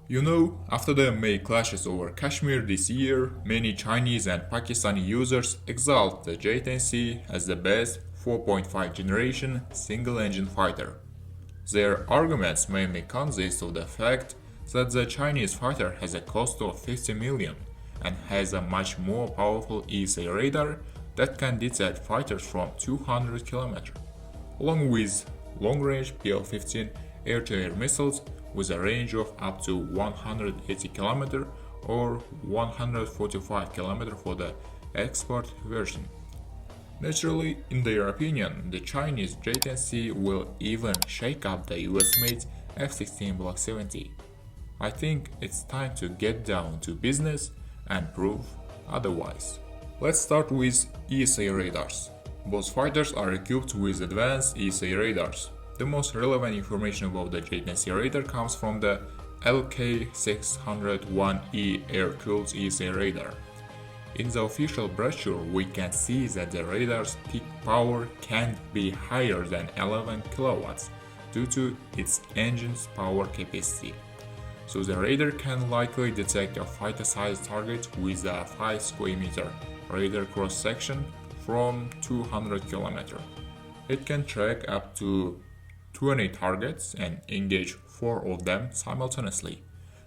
You know, after the May clashes over Kashmir this year, many Chinese and Pakistani users exalt the J-10C as the best 4.5 generation single-engine fighter. Their arguments mainly consist of the fact that the Chinese fighter has a cost of 50 million and has a much more powerful ESA radar that can detect fighters from 200 km, along with long-range PL-15 air-to-air missiles with a range of up to 180 km or 145 km for the export version. Naturally, in their opinion, the Chinese J-10C will even shake up the US-made F-16 Block 70. I think it's time to get down to business and prove otherwise. Let's start with ESA radars. Both fighters are equipped with advanced ESA radars. The most relevant information about the J-10C radar comes from the LK601E air-cooled ESA radar. In the official brochure, we can see that the radar's peak power can't be higher than 11 kilowatts due to its engine's power capacity. So the radar can likely detect a fighter-sized target with a 5 square meter radar cross-section from 200 km. It can track up to 20 targets and engage 4 of them simultaneously.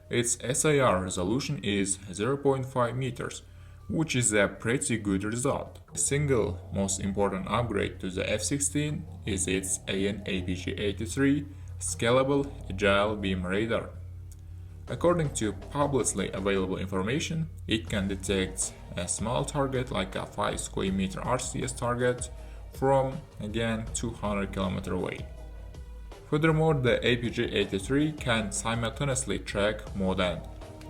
Its SIR resolution is 0.5 meters, which is a pretty good result. The single most important upgrade to the F-16 is its AN/APG-83 scalable agile beam radar. According to publicly available information, it can detect a small target like a 5 square meter RCS target from, again, 200 km away. Furthermore, the APG-83 can simultaneously track more than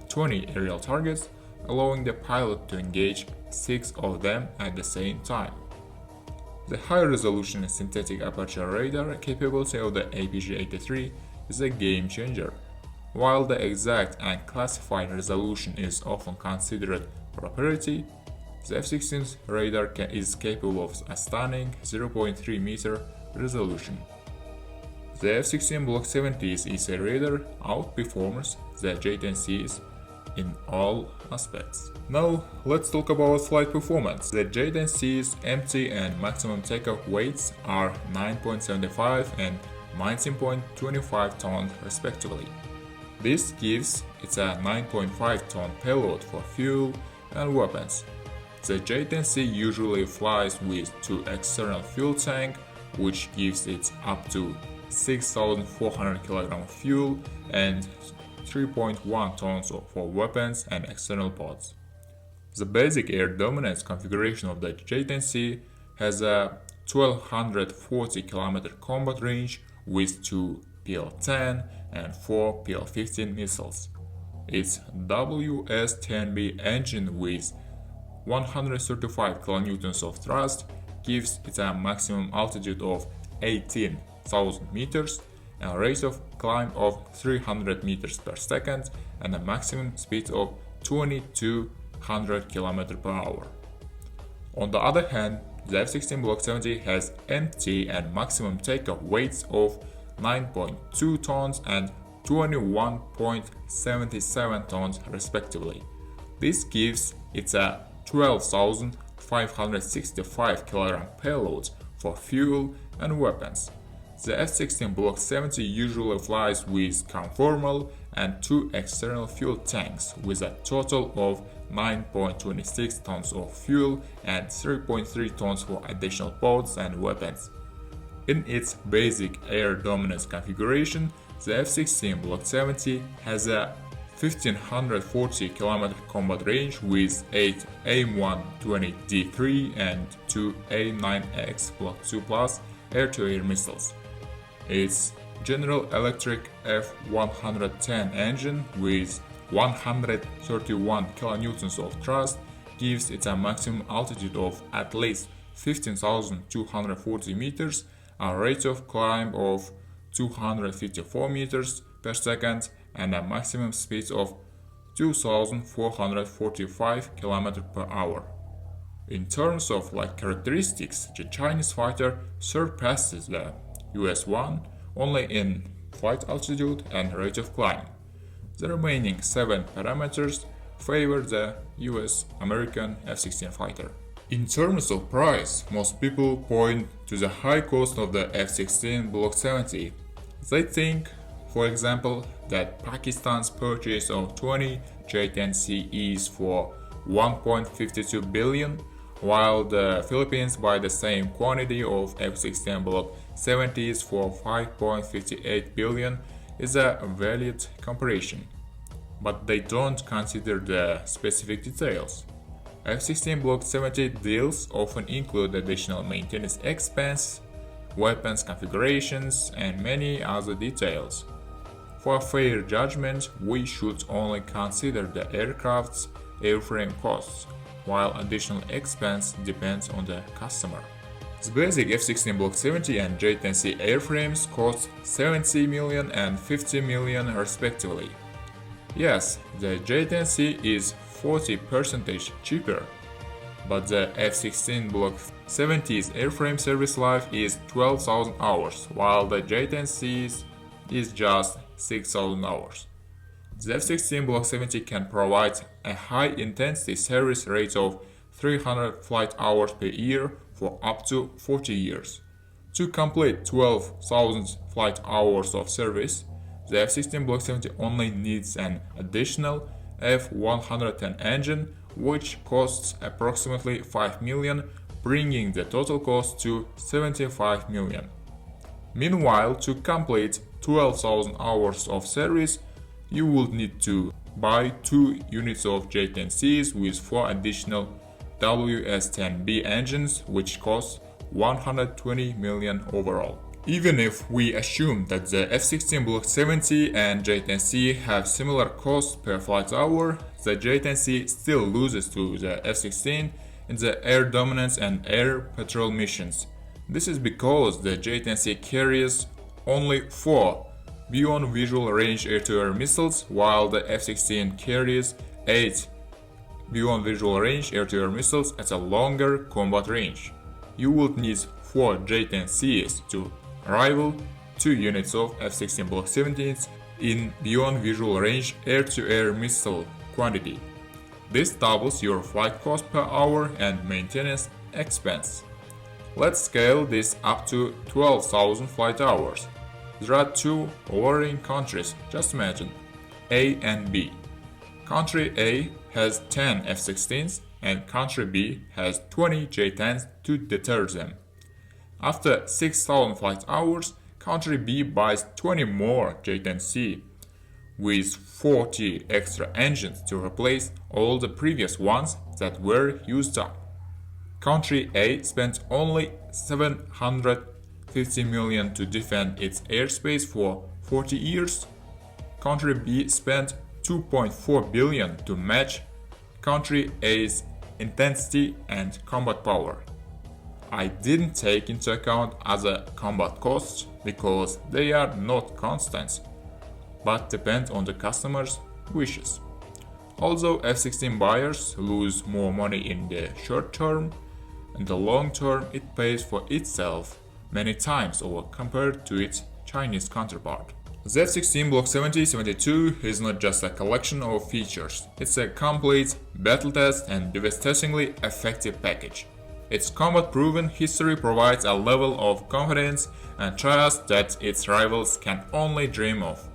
20 aerial targets, allowing the pilot to engage 6 of them at the same time. The high-resolution synthetic aperture radar capability of the APG-83 is a game changer. While the exact and classified resolution is often considered proprietary, the F-16's radar is capable of a stunning 0.3 meter resolution. The F-16 Block 70's ESA radar outperforms the J-10C's in all aspects. Now, let's talk about flight performance. The J-10C's empty and maximum takeoff weights are 9.75 and 19.25 tons respectively. This gives it a 9.5 ton payload for fuel and weapons. The J-10C usually flies with 2 external fuel tanks, which gives it up to 6,400 kg fuel and 3.1 tons for weapons and external pods. The basic air dominance configuration of the J-10C has a 1240 km combat range with 2 PL-10 and 4 PL-15 missiles. Its WS-10B engine with 135 kN of thrust gives it a maximum altitude of 18,000 meters, a rate of climb of 300 meters per second, and a maximum speed of 2200 km per hour. On the other hand, the F-16 Block 70 has empty and maximum takeoff weights of 9.2 tons and 21.77 tons respectively. This gives it a 12,565 kg payload for fuel and weapons. The F-16 Block 70 usually flies with conformal and 2 external fuel tanks with a total of 9.26 tons of fuel and 3.3 tons for additional pods and weapons. In its basic air dominance configuration, the F-16 Block 70 has a 1540 km combat range with 8 AIM-120D3 and 2 AIM-9X Block 2 Plus air-to-air missiles. Its General Electric F-110 engine with 131 kN of thrust gives it a maximum altitude of at least 15,240 meters, a rate of climb of 254 meters per second, and a maximum speed of 2,445 km per hour. In terms of flight characteristics, the Chinese fighter surpasses the US one only in flight altitude and rate of climb. The remaining 7 parameters favor the US American F-16 fighter. In terms of price, most people point to the high cost of the F-16 Block 70. They think, for example, that Pakistan's purchase of 20 J-10C is for 1.52 billion, while the Philippines buy the same quantity of F-16 Block 70s for 5.58 billion is a valid comparison. But they don't consider the specific details. F-16 Block 70 deals often include additional maintenance expense, weapons configurations, and many other details. For a fair judgment, we should only consider the aircraft's airframe costs, while additional expense depends on the customer. The basic F-16 Block 70 and J-10C airframes cost 70 million and 50 million respectively. Yes, the J-10C is 40% cheaper, but the F-16 Block 70's airframe service life is 12,000 hours, while the J-10C's is just 6,000 hours. The F-16 Block 70 can provide a high-intensity service rate of 300 flight hours per year for up to 40 years. To complete 12,000 flight hours of service, the F-16 Block 70 only needs an additional F-110 engine, which costs approximately 5 million, bringing the total cost to 75 million. Meanwhile, to complete 12,000 hours of service, you will need to buy 2 units of J-10Cs with 4 additional WS-10B engines, which cost 120 million overall. Even if we assume that the F-16 Block 70 and J-10C have similar costs per flight hour, the J-10C still loses to the F-16 in the air dominance and air patrol missions. This is because the J-10C carries only 4 beyond visual range air-to-air missiles, while the F-16 carries 8 beyond visual range air-to-air missiles at a longer combat range. You would need 4 J-10Cs to rival 2 units of F-16 Block 70s in beyond visual range air-to-air missile quantity. This doubles your flight cost per hour and maintenance expense. Let's scale this up to 12,000 flight hours. There are 2 warring countries, just imagine, A and B. Country A has 10 F-16s and country B has 20 J-10s to deter them. After 6,000 flight hours, country B buys 20 more J-10C with 40 extra engines to replace all the previous ones that were used up. Country A spent only 750 million to defend its airspace for 40 years. Country B spent 2.4 billion to match country A's intensity and combat power. I didn't take into account other combat costs because they are not constant, but depend on the customer's wishes. Although F-16 buyers lose more money in the short term, in the long term it pays for itself many times over compared to its Chinese counterpart. The F-16 Block 70-72 is not just a collection of features, it's a complete, battle-tested and devastatingly effective package. Its combat-proven history provides a level of confidence and trust that its rivals can only dream of.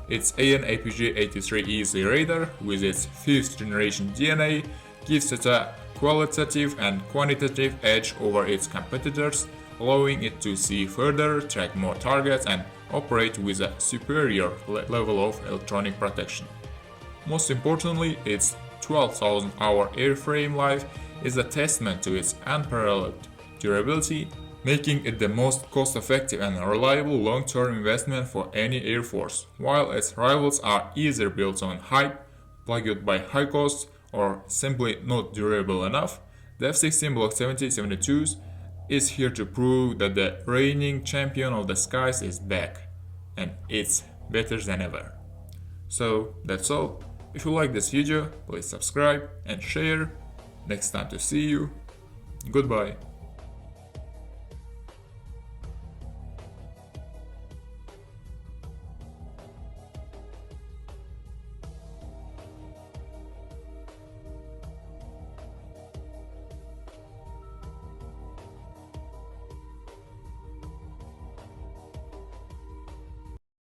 Its AN/APG-83 radar, with its 5th generation DNA, gives it a qualitative and quantitative edge over its competitors, allowing it to see further, track more targets, and operate with a superior level of electronic protection. Most importantly, its 12,000-hour airframe life is a testament to its unparalleled durability, making it the most cost-effective and reliable long-term investment for any air force, while its rivals are either built on hype, plagued by high costs, or simply not durable enough. The F-16 Block 70-72s is here to prove that the reigning champion of the skies is back, and it's better than ever. So that's all. If you like this video, please subscribe and share. Next time to see you. Goodbye.